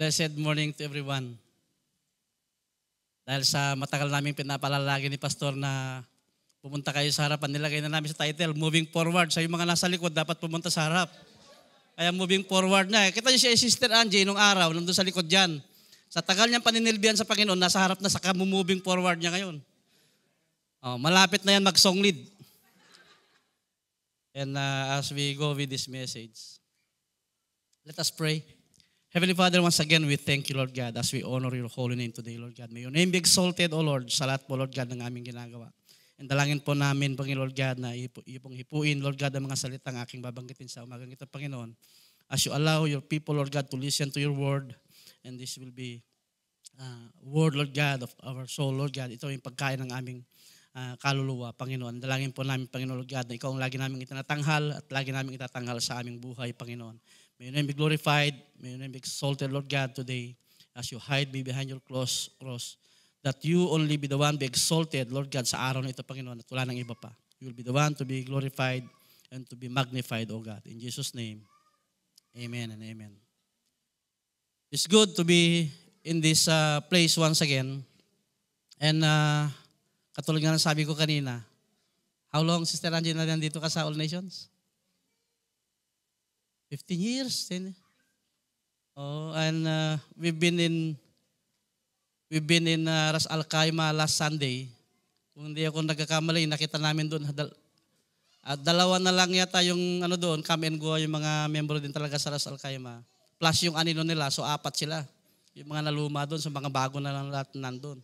Blessed morning to everyone. Dahil sa matagal naming pinapalalagi ni Pastor na pumunta kayo sa harapan, nilagay na namin sa title, Moving Forward. Sa yung mga nasa likod, dapat pumunta sa harap. Kaya moving forward na. Kita niyo si Sister Angie nung araw, nandun sa likod dyan. Sa tagal niyang paninilbihan sa Panginoon, nasa harap na sa moving forward niya ngayon. Malapit na yan mag-song lead. And as we go with this message, let us pray. Heavenly Father, once again, we thank you, Lord God, as we honor your holy name today, Lord God. May your name be exalted, O Lord, sa lahat po, Lord God, ng aming ginagawa. And dalangin po namin, Panginoon, Lord God, na ipong hipuin, Lord God, ang mga salitang aking babanggitin sa umagang ito, Panginoon. As you allow your people, Lord God, to listen to your word, and this will be word, Lord God, of our soul, Lord God. Ito yung pagkain ng aming kaluluwa, Panginoon. Dalangin po namin, Panginoon, Lord God, na ikaw ang lagi namin itinatanghal at lagi namin itatanghal sa aming buhay, Panginoon. May your name be glorified, may your name be exalted, Lord God, today, as you hide me behind your cross, that you only be the one be exalted, Lord God, sa araw na ito, Panginoon, at wala nang iba pa. You will be the one to be glorified and to be magnified, O God. In Jesus' name, amen and amen. It's good to be in this place once again. And katulad nga ng sabi ko kanina, how long, Sister Angie, na nandito ka sa All Nations? 15 years. And we've been in Ras Al Khaimah last Sunday. Kung hindi ako nagkakamali, nakita namin doon. Dalawa na lang yata yung doon, come and go, yung mga member din talaga sa Ras Al Khaimah. Plus yung anino nila, so 4 sila. Yung mga naluma doon, so mga bago na lang lahat nandun.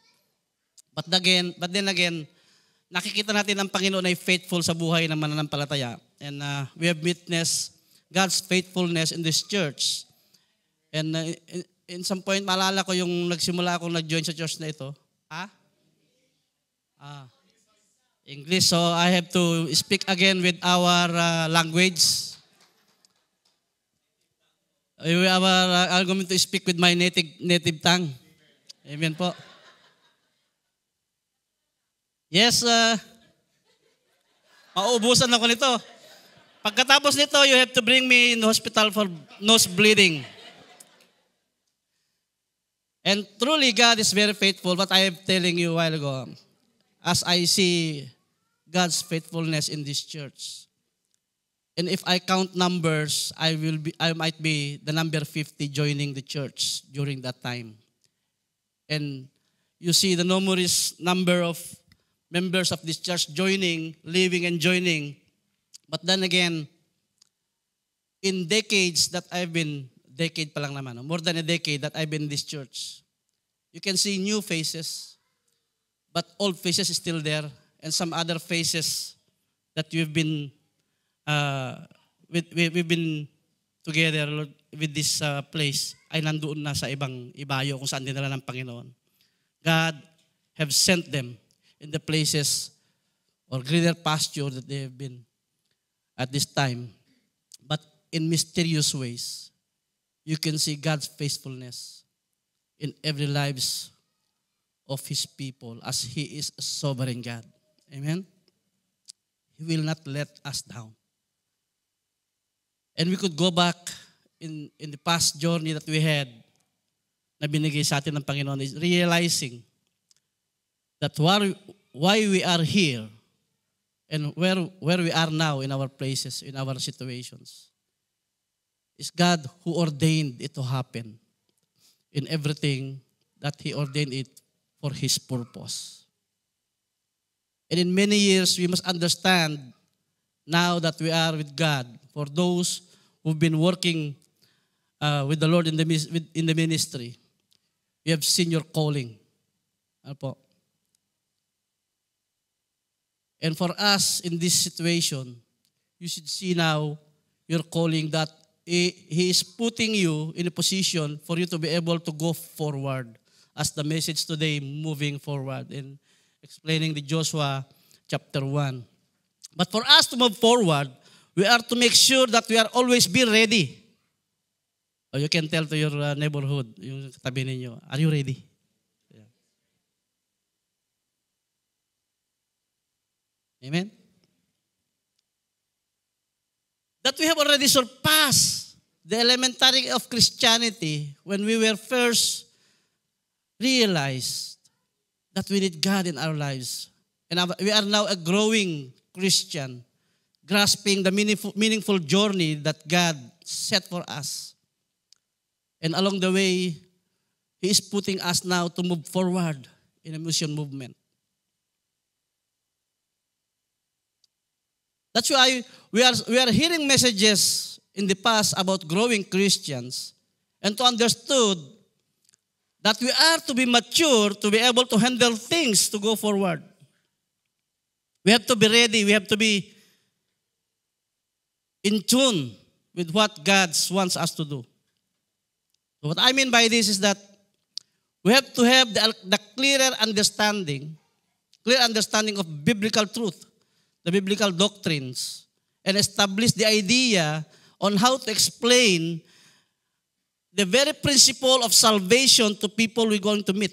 But then again, nakikita natin ang Panginoon ay faithful sa buhay ng mananampalataya. And we have witnessed God's faithfulness in this church. And in some point, maalala ko yung nagsimula akong nag-join sa church na ito. English. So I have to speak again with our language. I'm going to speak with my native tongue. Amen po. Yes, mauubusan ako nito. Pagkatapos nito, you have to bring me in the hospital for nose bleeding. And truly, God is very faithful. What I am telling you a while ago, as I see God's faithfulness in this church, and if I count numbers, I might be the number 50 joining the church during that time. And you see the numerous number of members of this church joining, living and joining. But then again, in decades that I've been, decade pa lang naman, more than a decade that I've been in this church, you can see new faces, but old faces is still there, and some other faces that we've been together with this place ay nandoon na sa ibang ibayo kung saan dinala ng Panginoon. God have sent them in the places or greener pasture that they have been at this time. But in mysterious ways, you can see God's faithfulness in every lives of His people as He is a sovereign God. Amen? He will not let us down. And we could go back in the past journey that we had na binigay sa atin ng Panginoon is realizing that why we are here and where we are now in our places, in our situations, is God who ordained it to happen in everything that He ordained it for His purpose. And in many years, we must understand now that we are with God, for those who've been working with the Lord in the ministry, we have seen your calling. Ano po? And for us in this situation, you should see now your calling that He is putting you in a position for you to be able to go forward as the message today, moving forward in explaining the Joshua chapter 1. But for us to move forward, we are to make sure that we are always be ready. Or you can tell to your neighborhood, yung katabi ninyo, are you ready? Yeah. Amen? That we have already surpassed the elementary of Christianity when we were first realized that we need God in our lives. And we are now a growing Christian, grasping the meaningful journey that God set for us. And along the way, He is putting us now to move forward in a mission movement. That's why we are hearing messages in the past about growing Christians and to understood that we are to be mature to be able to handle things to go forward. We have to be ready. We have to be in tune with what God wants us to do. So what I mean by this is that we have to have the clear understanding of biblical truth, the biblical doctrines, and establish the idea on how to explain the very principle of salvation to people we're going to meet.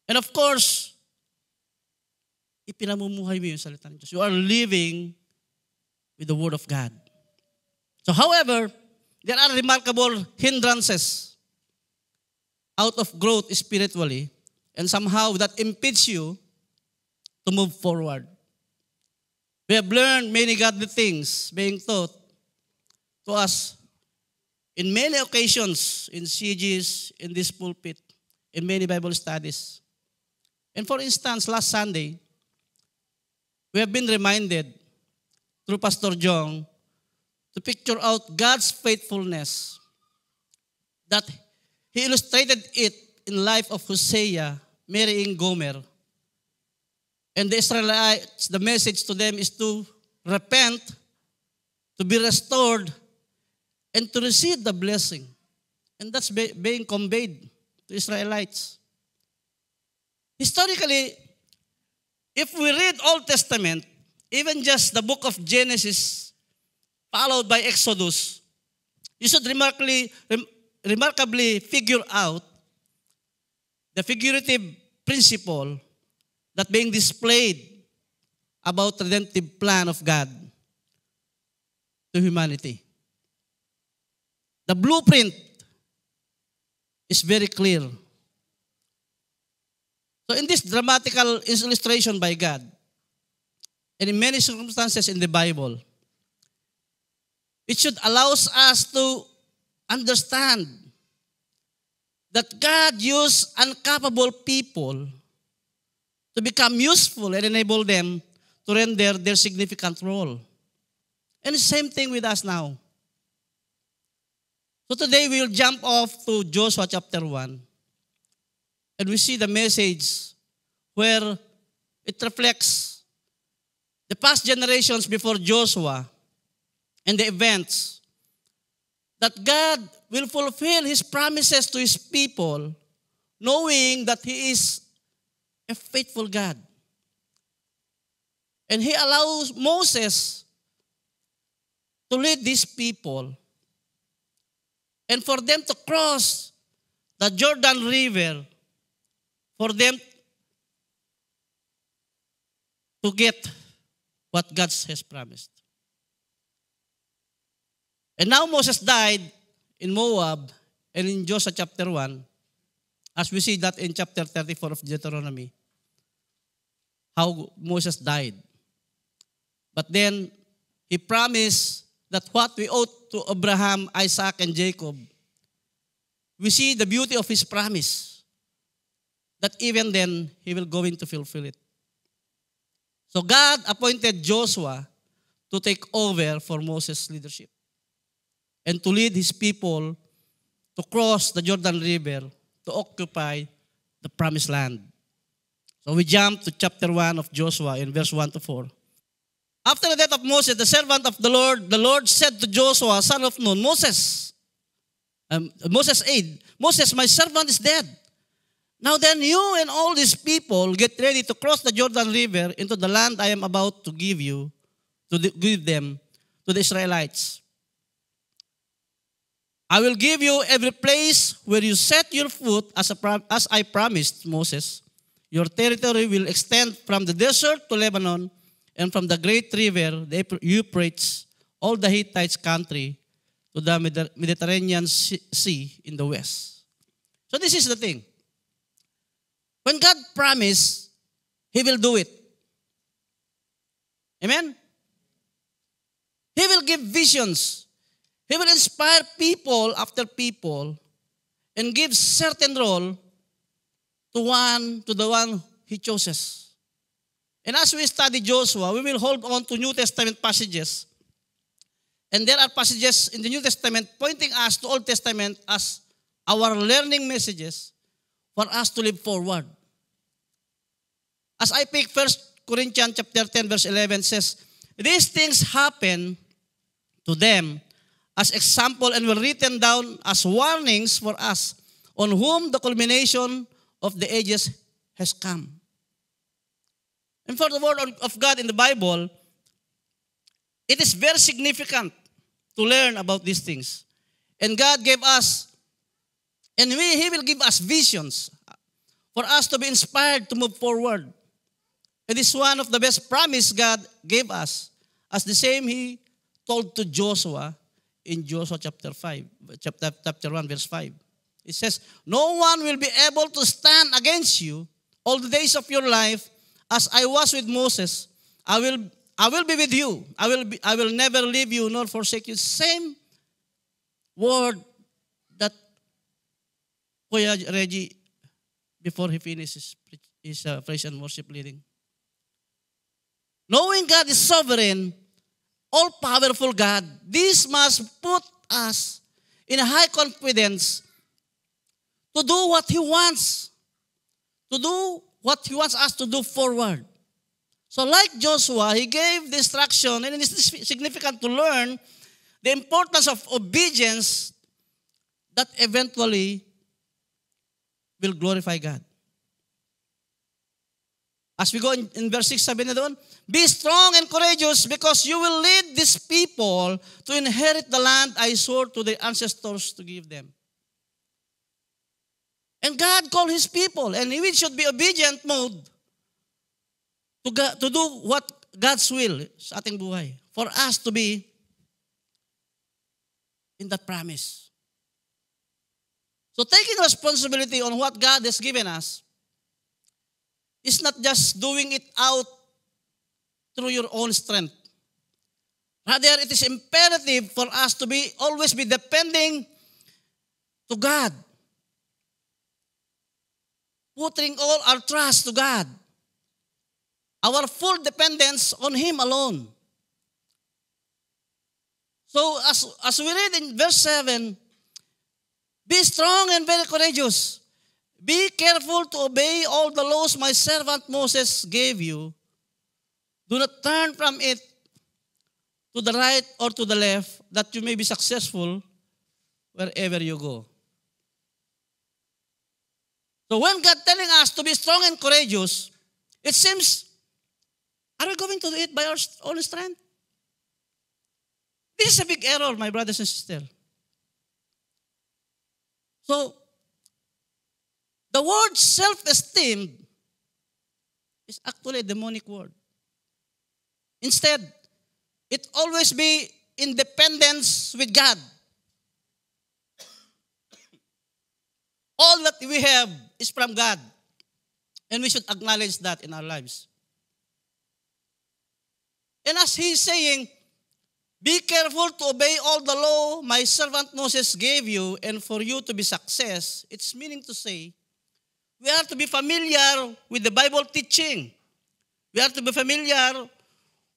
And of course, ipinamumuhay mo yung salita ng Diyos. You are living with the Word of God. So however, there are remarkable hindrances out of growth spiritually, and somehow that impedes you to move forward. We have learned many godly things being taught to us in many occasions, in CGs, in this pulpit, in many Bible studies. And for instance, last Sunday, we have been reminded through Pastor Jong to picture out God's faithfulness, that He illustrated it in life of Hosea marrying Gomer. And the Israelites, the message to them is to repent, to be restored, and to receive the blessing. And that's being conveyed to Israelites. Historically, if we read Old Testament, even just the book of Genesis, followed by Exodus, you should remarkably figure out the figurative principle that being displayed about the redemptive plan of God to humanity. The blueprint is very clear. So in this dramatical illustration by God, and in many circumstances in the Bible, it should allow us to understand that God used incapable people to become useful and enable them to render their significant role. And the same thing with us now. So today we'll jump off to Joshua chapter 1, and we see the message where it reflects the past generations before Joshua and the events that God will fulfill His promises to His people, knowing that He is a faithful God. And He allows Moses to lead these people and for them to cross the Jordan River, for them to get what God has promised. And now Moses died in Moab and in Joshua chapter 1, as we see that in chapter 34 of Deuteronomy, how Moses died. But then he promised that what we owe to Abraham, Isaac, and Jacob, we see the beauty of his promise, that even then, he will go in to fulfill it. So God appointed Joshua to take over for Moses' leadership and to lead his people to cross the Jordan River to occupy the promised land. So we jump to chapter 1 of Joshua in verse 1 to 4. After the death of Moses, the servant of the Lord said to Joshua, son of Nun, Moses' aide, Moses, my servant is dead. Now then you and all these people get ready to cross the Jordan River into the land I am about to give you, give them to the Israelites. I will give you every place where you set your foot as I promised Moses. Your territory will extend from the desert to Lebanon and from the great river, the Euphrates, all the Hittites' country, to the Mediterranean Sea in the west. So this is the thing. When God promised, He will do it. Amen? He will give visions. He will inspire people after people and give certain role to the one He chooses. And as we study Joshua, we will hold on to New Testament passages. And there are passages in the New Testament pointing us to Old Testament as our learning messages for us to live forward. As I pick 1 Corinthians chapter 10 verse 11 says, these things happen to them as example and were written down as warnings for us on whom the culmination of the ages has come. And for the word of God in the Bible, it is very significant to learn about these things. And God gave us, and He will give us visions for us to be inspired to move forward. It is one of the best promise God gave us, as the same He told to Joshua in Joshua chapter 1 verse 5. It says, no one will be able to stand against you all the days of your life. As I was with Moses, I will be with you. I will never leave you nor forsake you. Same word that Kuya Reggie, before he finishes his praise and worship leading. Knowing God is sovereign, all-powerful God, this must put us in a high confidence to do what He wants. To do what He wants us to do forward. So like Joshua, he gave the instruction, and it is significant to learn the importance of obedience that eventually will glorify God. As we go in verse 6, sabi na doon, be strong and courageous because you will lead these people to inherit the land I swore to their ancestors to give them. And God called His people, and we should be obedient mode to do what God's will sa ating buhay. For us to be in that promise. So taking responsibility on what God has given us is not just doing it out through your own strength. Rather, it is imperative for us to always be depending to God. Putting all our trust to God. Our full dependence on Him alone. So as we read in verse 7, be strong and very courageous. Be careful to obey all the laws my servant Moses gave you. Do not turn from it to the right or to the left, that you may be successful wherever you go. So when God telling us to be strong and courageous, it seems, are we going to do it by our own strength? This is a big error, my brothers and sisters. So, the word self-esteem is actually a demonic word. Instead, it always be independence with God. All that we have is from God. And we should acknowledge that in our lives. And as He's saying, be careful to obey all the law my servant Moses gave you, and for you to be success, it's meaning to say, we are to be familiar with the Bible teaching. We are to be familiar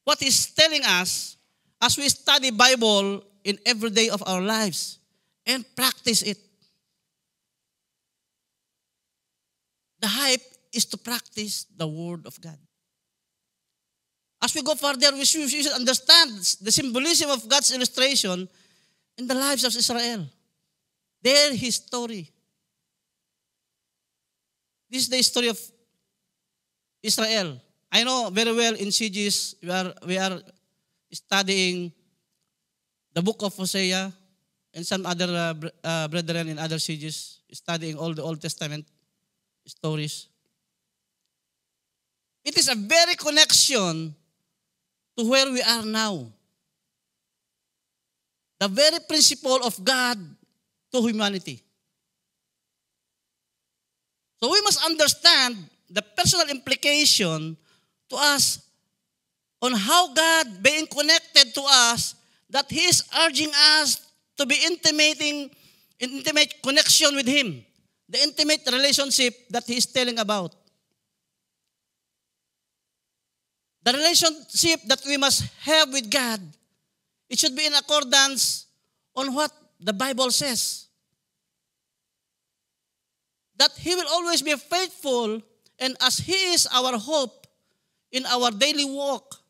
what He's telling us as we study Bible in every day of our lives and practice it. The hype is to practice the Word of God. As we go further, we should understand the symbolism of God's illustration in the lives of Israel. Their history. This is the story of Israel. I know very well in CGS, we are studying the book of Hosea and some other brethren in other CGS, studying all the Old Testament stories. It is a very connection to where we are now. The very principle of God to humanity. So we must understand the personal implication to us on how God being connected to us, that He is urging us to be intimate connection with Him. The intimate relationship that He is telling about. The relationship that we must have with God, it should be in accordance on what the Bible says. That He will always be faithful, and as He is our hope in our daily walk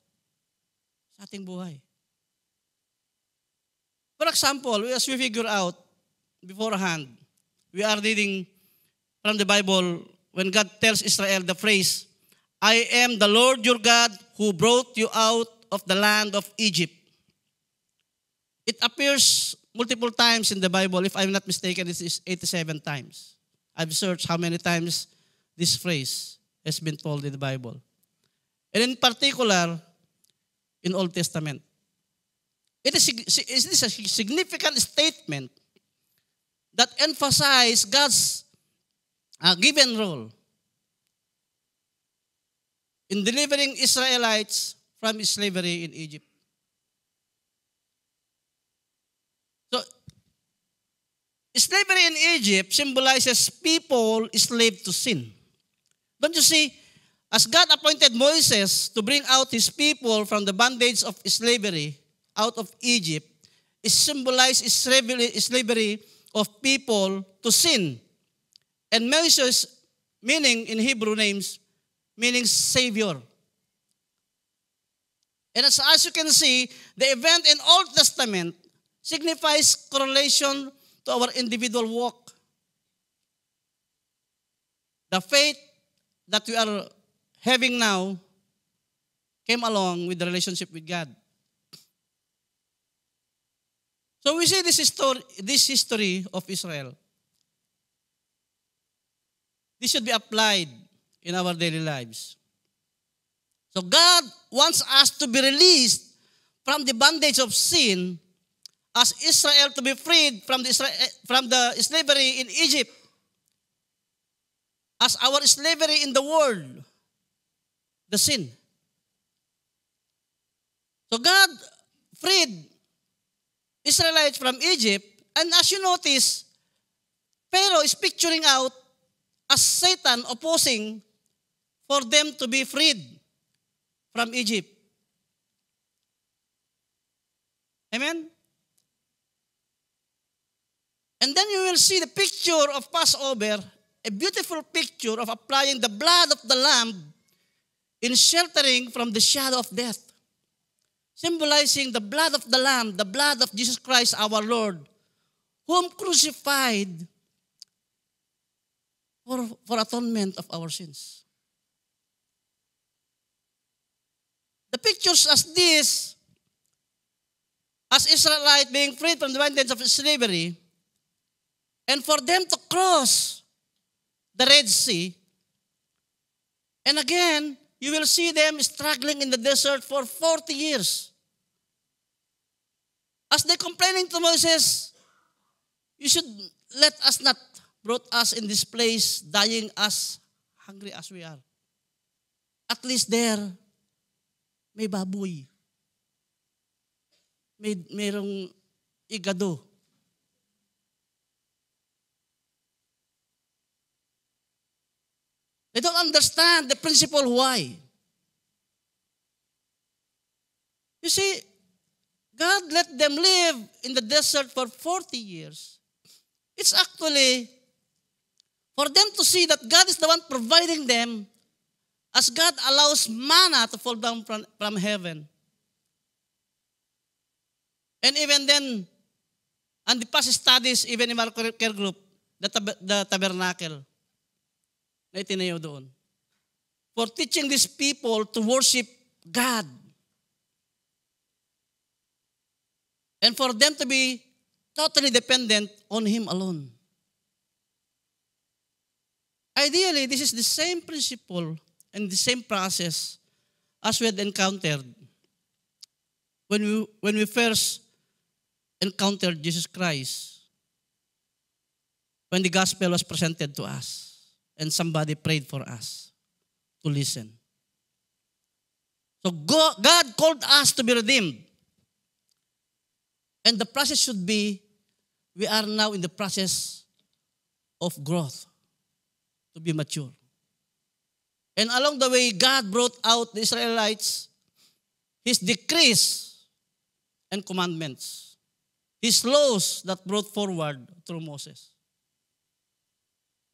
sa ating buhay. For example, as we figure out beforehand, we are reading from the Bible when God tells Israel the phrase, I am the Lord your God who brought you out of the land of Egypt. It appears multiple times in the Bible. If I'm not mistaken, it is 87 times. I've searched how many times this phrase has been told in the Bible. And in particular, in Old Testament. It is a significant statement that emphasizes God's given role in delivering Israelites from slavery in Egypt. So, slavery in Egypt symbolizes people enslaved to sin. Don't you see? As God appointed Moses to bring out his people from the bondage of slavery out of Egypt, it symbolized slavery of people to sin. And Moses, meaning in Hebrew names, meaning Savior. And as you can see, the event in Old Testament signifies correlation to our individual walk. The faith that we are having now came along with the relationship with God. So we see this history of Israel. This should be applied in our daily lives. So God wants us to be released from the bondage of sin, as Israel to be freed from the slavery in Egypt, as our slavery in the world, the sin. So God freed Israelites from Egypt, and as you notice, Pharaoh is picturing out as Satan opposing for them to be freed from Egypt. Amen? And then you will see the picture of Passover, a beautiful picture of applying the blood of the Lamb in sheltering from the shadow of death. Symbolizing the blood of the Lamb, the blood of Jesus Christ our Lord, whom crucified for atonement of our sins. The pictures as this, as Israelites being freed from the bondage of slavery, and for them to cross the Red Sea, and again, you will see them struggling in the desert for 40 years. As they complaining to Moses, you should let us not brought us in this place dying as hungry as we are. At least there, may baboy. Mayroong igado. They don't understand the principle why. You see, God let them live in the desert for 40 years. It's actually for them to see that God is the one providing them, as God allows manna to fall down from heaven. And even then, and the past studies, even in our care group, the tabernacle, na itinayo doon. For teaching these people to worship God. And for them to be totally dependent on Him alone. Ideally, this is the same principle and the same process as we had encountered when we first encountered Jesus Christ when the gospel was presented to us and somebody prayed for us to listen. So God called us to be redeemed. And the process should be, we are now in the process of growth to be mature. And along the way, God brought out the Israelites His decrees and commandments, His laws that brought forward through Moses.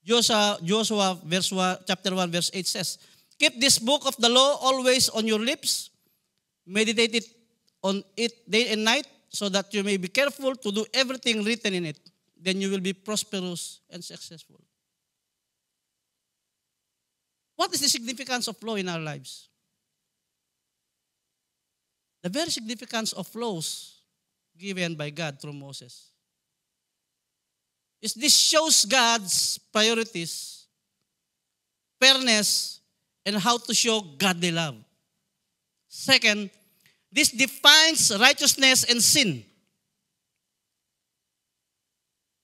Joshua chapter 1 verse 8 says, keep this book of the law always on your lips, meditate on it day and night, so that you may be careful to do everything written in it. Then you will be prosperous and successful. What is the significance of law in our lives? The very significance of laws given by God through Moses is this shows God's priorities, fairness, and how to show godly love. Second, this defines righteousness and sin,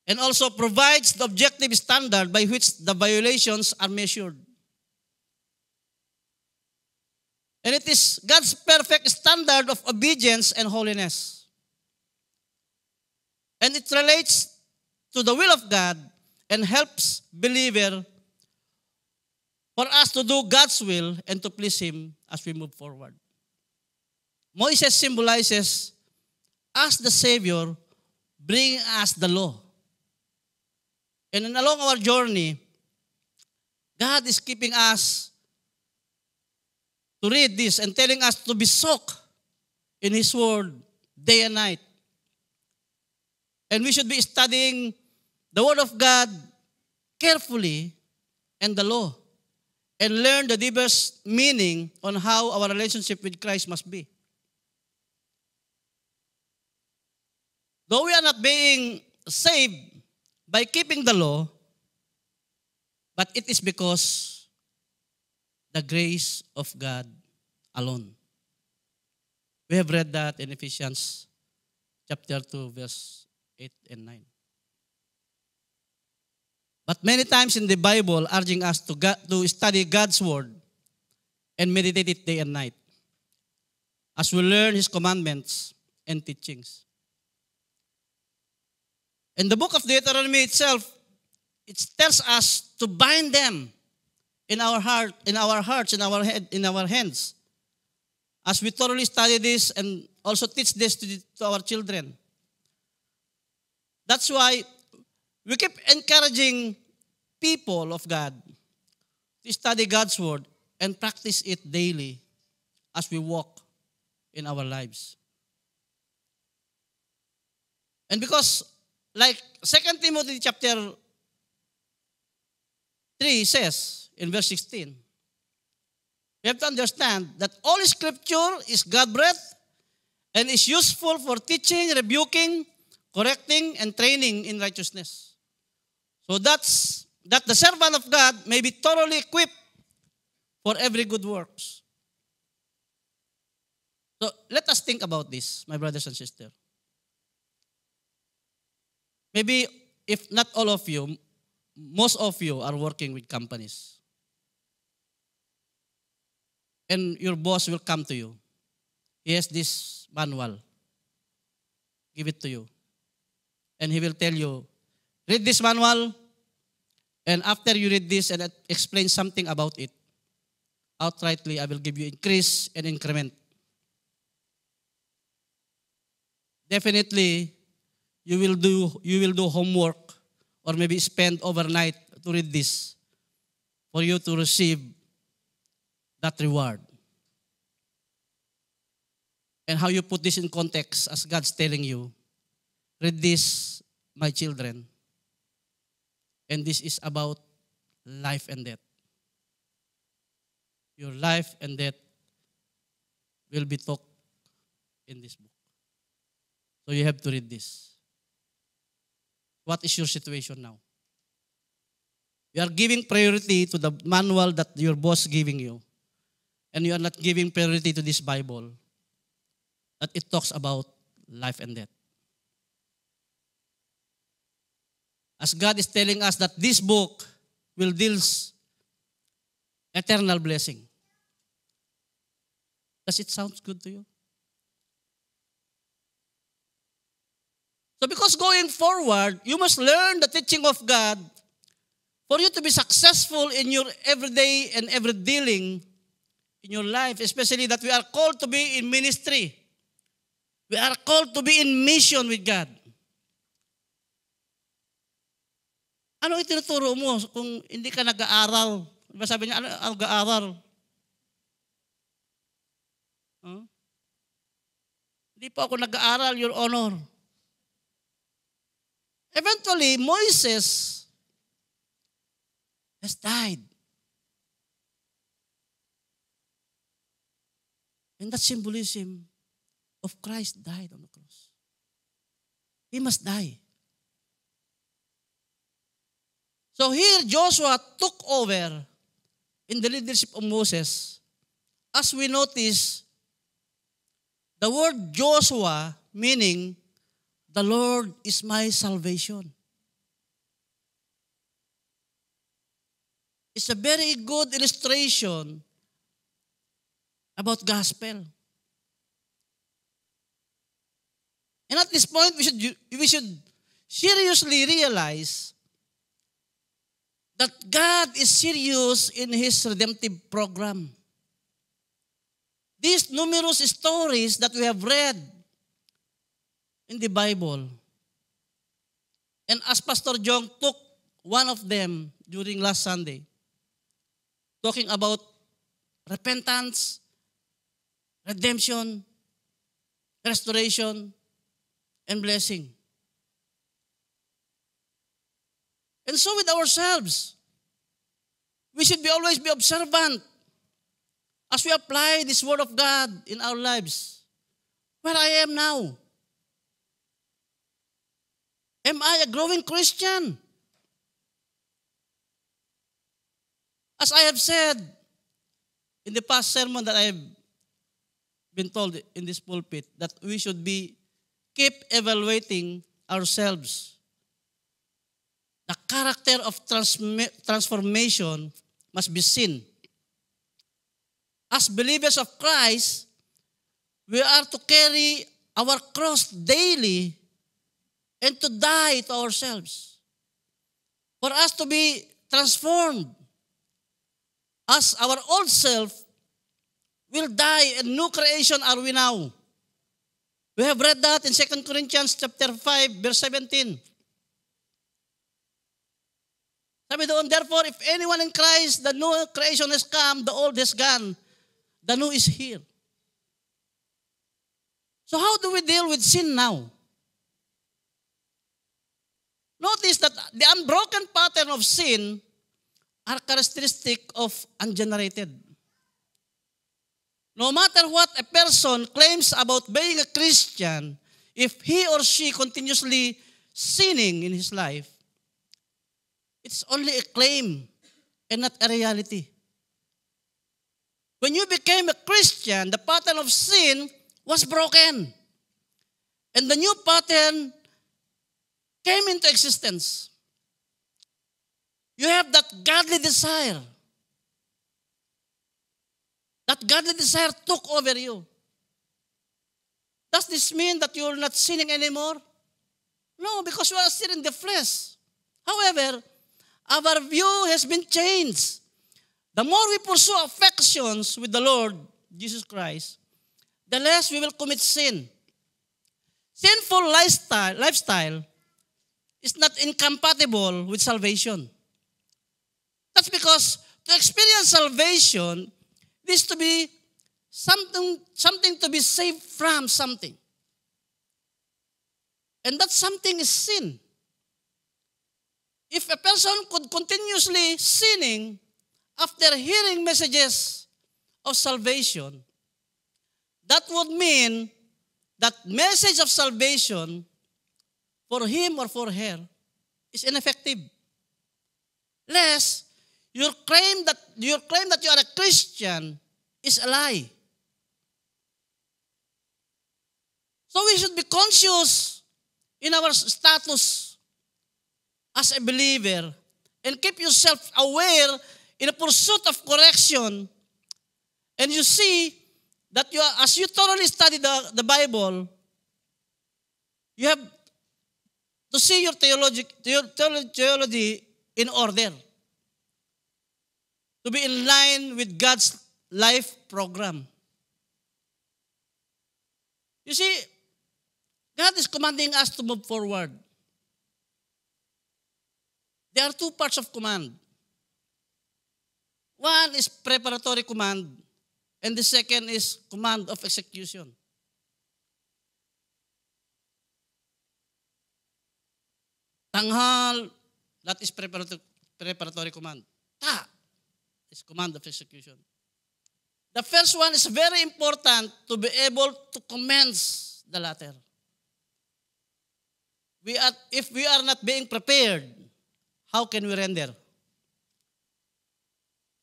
and also provides the objective standard by which the violations are measured. And it is God's perfect standard of obedience and holiness. And it relates to the will of God and helps believer for us to do God's will and to please Him as we move forward. Moses symbolizes us the Savior bringing us the law. And along our journey, God is keeping us to read this and telling us to be soaked in His Word day and night. And we should be studying the Word of God carefully and the law, and learn the diverse meaning on how our relationship with Christ must be. Though we are not being saved by keeping the law, but it is because the grace of God alone. We have read that in Ephesians chapter 2, verse 8 and 9. But many times in the Bible, urging us to study God's Word and meditate it day and night as we learn His commandments and teachings. In the book of Deuteronomy itself, it tells us to bind them in our heart, in our hearts, in our head, in our hands, as we thoroughly study this and also teach this to our children. That's why we keep encouraging people of God to study God's Word and practice it daily as we walk in our lives. And because, like 2 Timothy chapter 3 says in verse 16, we have to understand that all Scripture is God-breathed and is useful for teaching, rebuking, correcting, and training in righteousness. So that the servant of God may be thoroughly equipped for every good works. So let us think about this, my brothers and sisters. Maybe if not all of you, most of you are working with companies. And your boss will come to you. He has this manual. Give it to you. And he will tell you, read this manual, and after you read this and explain something about it, outrightly I will give you increase and increment. Definitely, you will do homework or maybe spend overnight to read this for you to receive that reward. And how you put this in context as God's telling you, read this, my children. And this is about life and death. Your life and death will be talked in this book. So you have to read this. What is your situation now? You are giving priority to the manual that your boss is giving you. And you are not giving priority to this Bible that it talks about life and death. as God is telling us that this book will deal eternal blessing. Does it sound good to you? So because going forward, you must learn the teaching of God for you to be successful in your everyday and every dealing in your life, especially that we are called to be in ministry. We are called to be in mission with God. Ano itinuturo mo kung hindi ka nag-aaral? Diba sabi niya, ano nag-aaral? Huh? Hindi po ako nag-aaral, Your Honor. Eventually, Moses has died. And that symbolism of Christ died on the cross. He must die. So here, Joshua took over in the leadership of Moses. As we notice, the word Joshua meaning, the Lord is my salvation. It's a very good illustration about gospel. And at this point, we should seriously realize that God is serious in His redemptive program. These numerous stories that we have read in the Bible, and as Pastor Jong took one of them during last Sunday, talking about repentance, redemption, restoration, and blessing. And so with ourselves, we should always be observant as we apply this word of God in our lives. Where I am now. Am I a growing Christian? As I have said in the past sermon that I have been told in this pulpit, that we should keep evaluating ourselves. The character of transformation must be seen. As believers of Christ, we are to carry our cross daily and to die to ourselves. For us to be transformed, as our old self will die and new creation are we now. We have read that in 2 Corinthians chapter 5, verse 17. Sabi doon, therefore, if anyone in Christ, the new creation has come, the old has gone, the new is here. So how do we deal with sin now? Notice that the unbroken pattern of sin are characteristic of ungenerated. No matter what a person claims about being a Christian, if he or she continuously sinning in his life, it's only a claim and not a reality. When you became a Christian, the pattern of sin was broken. And the new pattern came into existence. You have that godly desire. That godly desire took over you. Does this mean that you're not sinning anymore? No, because you are still in the flesh. However, our view has been changed. The more we pursue affections with the Lord Jesus Christ, the less we will commit sin. Sinful lifestyle is not incompatible with salvation. That's because to experience salvation needs to be something to be saved from something. And that something is sin. If a person could continuously sinning after hearing messages of salvation, that would mean that message of salvation for him or for her is ineffective. Lest your claim that you are a Christian is a lie. So we should be conscious in our status as a believer and keep yourself aware in the pursuit of correction, and you see that as you thoroughly study the Bible, you have to see your theology in order, to be in line with God's life program. You see, God is commanding us to move forward. There are two parts of command. One is preparatory command, and the second is command of execution. Tanghal, that is preparatory command. Ta is command of execution. The first one is very important to be able to commence the latter. If we are not being prepared, how can we render?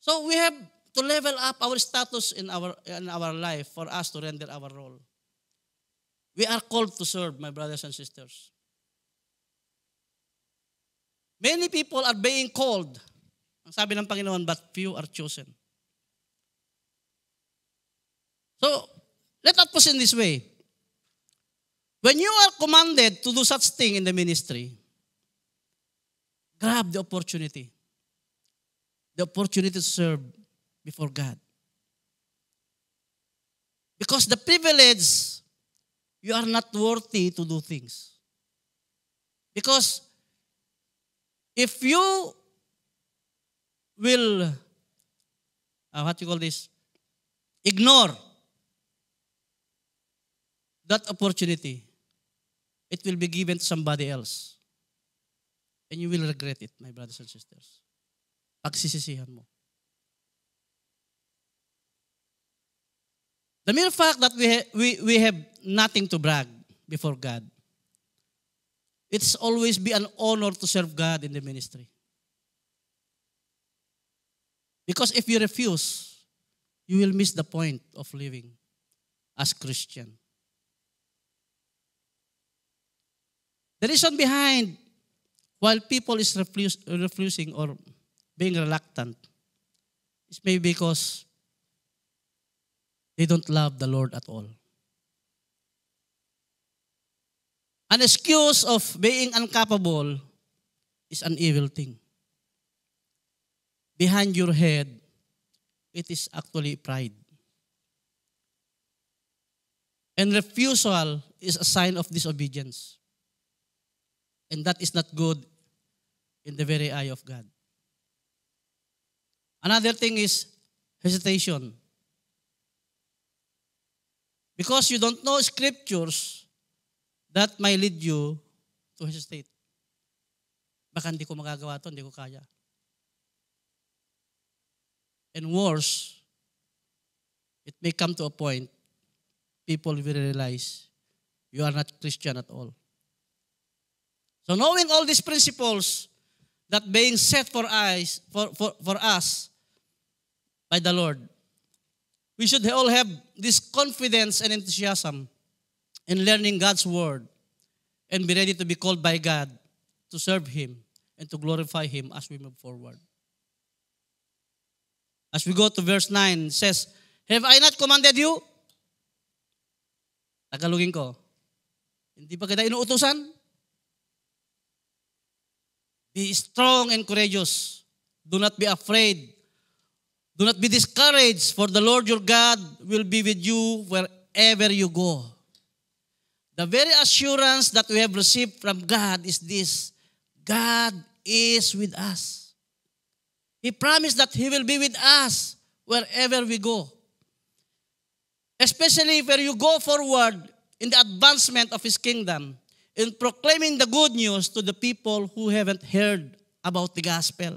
So we have to level up our status in our life for us to render our role. We are called to serve, my brothers and sisters. Many people are being called. Ang sabi ng Panginoon, but few are chosen. So, let us put it in this way. When you are commanded to do such thing in the ministry, grab the opportunity. The opportunity to serve before God. Because the privilege, you are not worthy to do things. Because if you will, ignore that opportunity, it will be given to somebody else. And you will regret it, my brothers and sisters. Pagsisisihan mo. The mere fact that we have nothing to brag before God, it's always be an honor to serve God in the ministry. Because if you refuse, you will miss the point of living as Christian. The reason behind while people is refusing or being reluctant is maybe because they don't love the Lord at all. An excuse of being incapable is an evil thing. Behind your head, it is actually pride. And refusal is a sign of disobedience. And that is not good in the very eye of God. Another thing is hesitation. Because you don't know scriptures, that may lead you to hesitate. Baka hindi ko magagawa ito, hindi ko kaya. And worse, it may come to a point, people will realize you are not Christian at all. So knowing all these principles that being set for us by the Lord, we should all have this confidence and enthusiasm in learning God's word and be ready to be called by God to serve Him and to glorify Him as we move forward. As we go to verse 9, it says, have I not commanded you? Tagalogin ko. Hindi ba kita inuutusan? Be strong and courageous. Do not be afraid. Do not be discouraged, for the Lord your God will be with you wherever you go. The very assurance that we have received from God is this: God is with us. He promised that He will be with us wherever we go. Especially where you go forward in the advancement of His kingdom, in proclaiming the good news to the people who haven't heard about the gospel.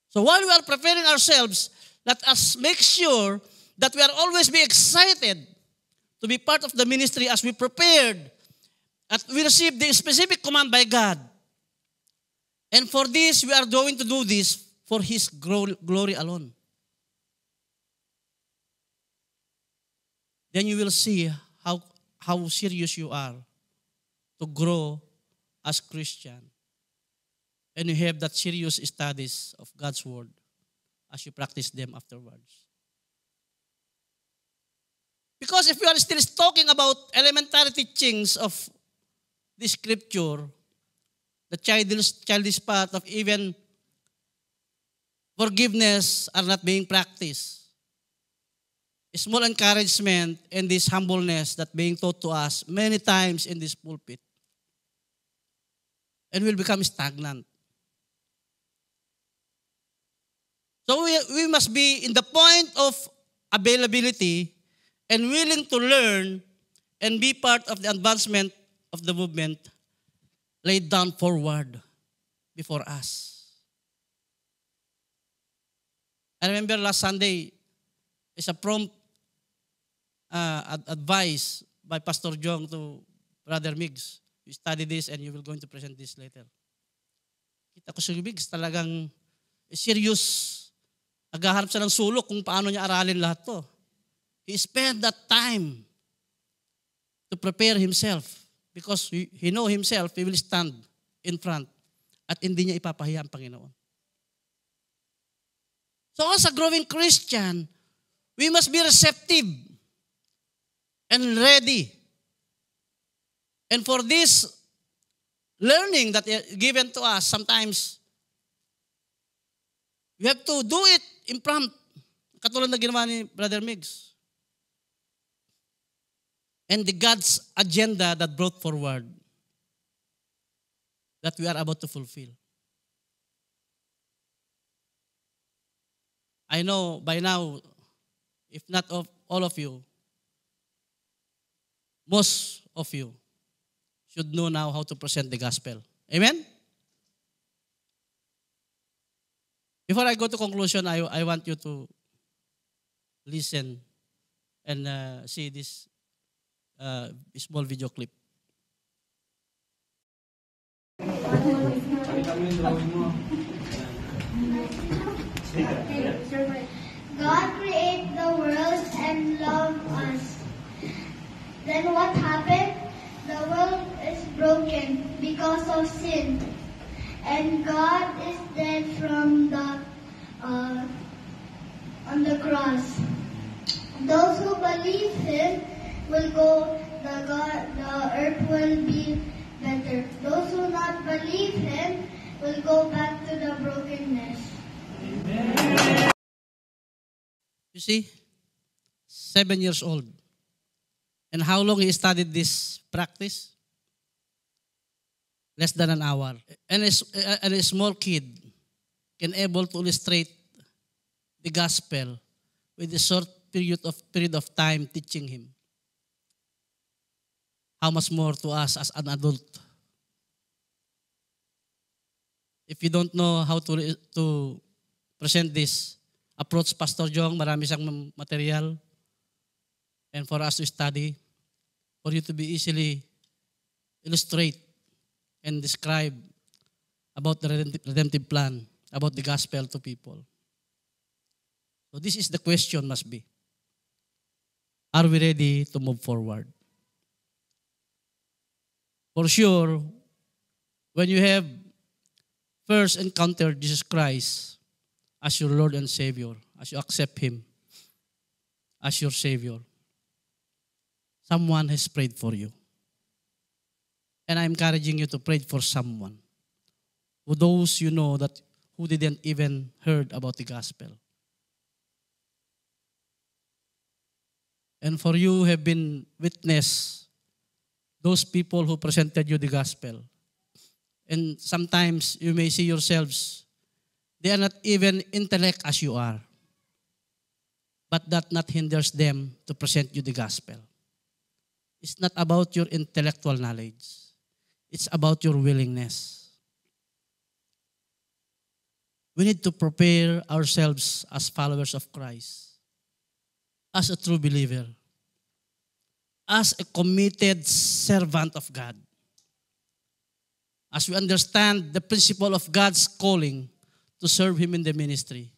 So while we are preparing ourselves, let us make sure that we are always be excited to be part of the ministry as we prepared and we receive the specific command by God. And for this, we are going to do this for His glory alone. Then you will see how serious you are to grow as Christian and you have that serious studies of God's Word as you practice them afterwards. Because if you are still talking about elementary teachings of the Scripture, the childish part of even forgiveness are not being practiced. Small encouragement and this humbleness that being taught to us many times in this pulpit, and will become stagnant. So we must be in the point of availability and willing to learn and be part of the advancement of the movement laid down forward before us. I remember last Sunday is a prompt advice by Pastor Jong to Brother Migs. You study this and you will going to present this later. Kita ko si Migs talagang serious. Naghahanap siya ng sulok kung paano niya aralin lahat to. He spent that time to prepare himself because he know himself, he will stand in front at hindi niya ipapahiya ang Panginoon. So as a growing Christian, we must be receptive and ready. And for this learning that is given to us, sometimes we have to do it in front. Katulad na ginawa ni Brother Migs. And the God's agenda that brought forward that we are about to fulfill. I know by now, if not all of you, most of you should know now how to present the gospel. Amen? Before I go to conclusion, I want you to listen and see this small video clip. God created the world and loved us. Then what happened? The world is broken because of sin. And God is dead from on the cross. Those who believe Him will go, the earth will be better. Those who not believe Him will go back to the brokenness. Amen. You see, 7 years old. And how long he studied this practice? Less than an hour. And a small kid can able to illustrate the gospel with a short period of time teaching him. How much more to us as an adult? If you don't know how to present this, approach Pastor Jong, marami siyang material, and for us to study, for you to be easily illustrate and describe about the redemptive plan, about the gospel to people. So this is the question must be, are we ready to move forward? For sure, when you have first encountered Jesus Christ as your Lord and Savior, as you accept Him as your Savior, someone has prayed for you. And I'm encouraging you to pray for someone, who those you know that who didn't even heard about the gospel. And for you have been witness those people who presented you the gospel. And sometimes you may see yourselves, they are not even intellect as you are. But that not hinders them to present you the gospel. It's not about your intellectual knowledge. It's about your willingness. We need to prepare ourselves as followers of Christ, as a true believer, as a committed servant of God. As we understand the principle of God's calling to serve Him in the ministry,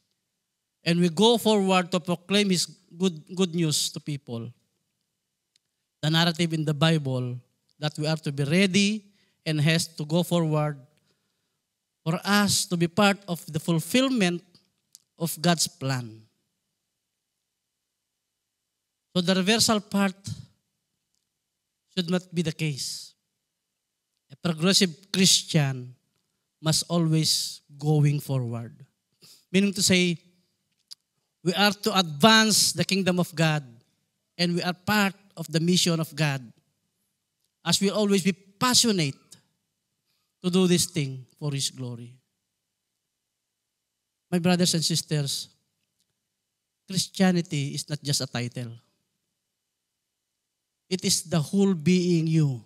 and we go forward to proclaim His good news to people, the narrative in the Bible that we are to be ready and has to go forward for us to be part of the fulfillment of God's plan. So the reversal part should not be the case. A progressive Christian must always going forward. Meaning to say, we are to advance the kingdom of God and we are part of the mission of God as we always be passionate to do this thing for His glory. My brothers and sisters, Christianity is not just a title. It is the whole being you.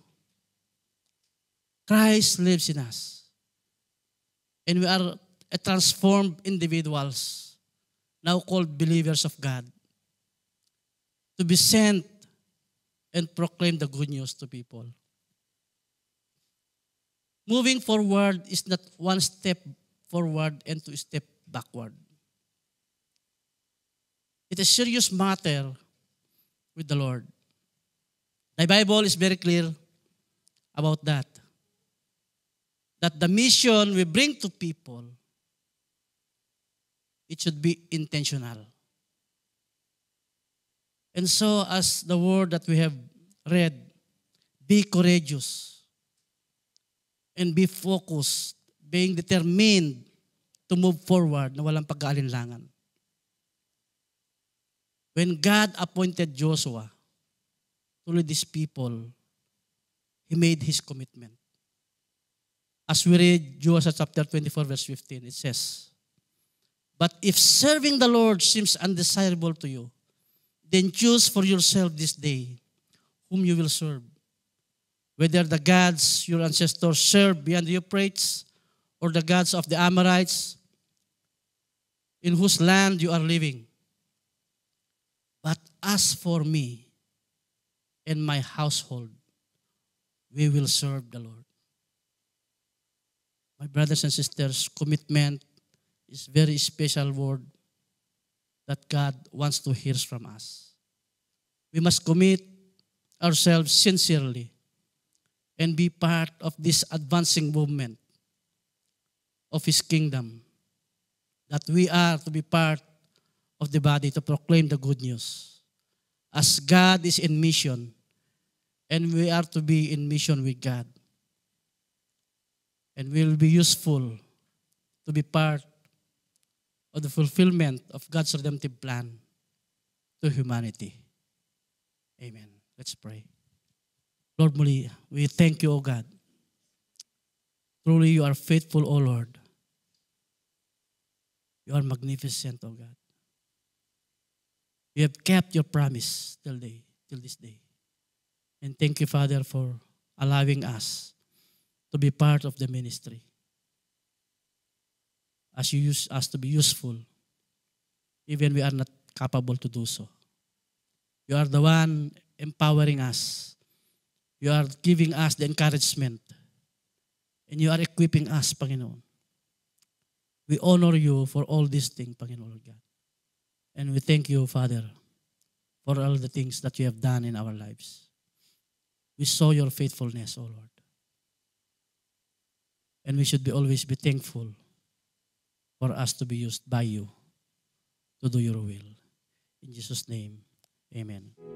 Christ lives in us. And we are a transformed individuals, now called believers of God, to be sent and proclaim the good news to people. Moving forward is not one step forward and two step backward. It is a serious matter with the Lord. The Bible is very clear about that. That the mission we bring to people, it should be intentional. And so as the word that we have read, be courageous and be focused, being determined to move forward na walang pag-aalinlangan. When God appointed Joshua to lead these people, He made His commitment. As we read Joshua chapter 24 verse 15, it says, "But if serving the Lord seems undesirable to you, then choose for yourself this day whom you will serve, whether the gods your ancestors served beyond the Euphrates or the gods of the Amorites in whose land you are living. But as for me and my household, we will serve the Lord." My brothers and sisters, commitment is a very special word that God wants to hear from us. We must commit ourselves sincerely and be part of this advancing movement of His kingdom, that we are to be part of the body to proclaim the good news. As God is in mission, and we are to be in mission with God. And we will be useful to be part of the fulfillment of God's redemptive plan to humanity. Amen. Let's pray. Lord, muli, we thank you, O God. Truly, you are faithful, O Lord. You are magnificent, O God. You have kept your promise till this day. And thank you, Father, for allowing us to be part of the ministry. As you use us to be useful, even we are not capable to do so. You are the one empowering us. You are giving us the encouragement. And you are equipping us, Panginoon. We honor you for all these things, Panginoon God. And we thank you, Father, for all the things that you have done in our lives. We saw your faithfulness, O Lord. And we should always be thankful for us to be used by you to do your will. In Jesus' name, amen.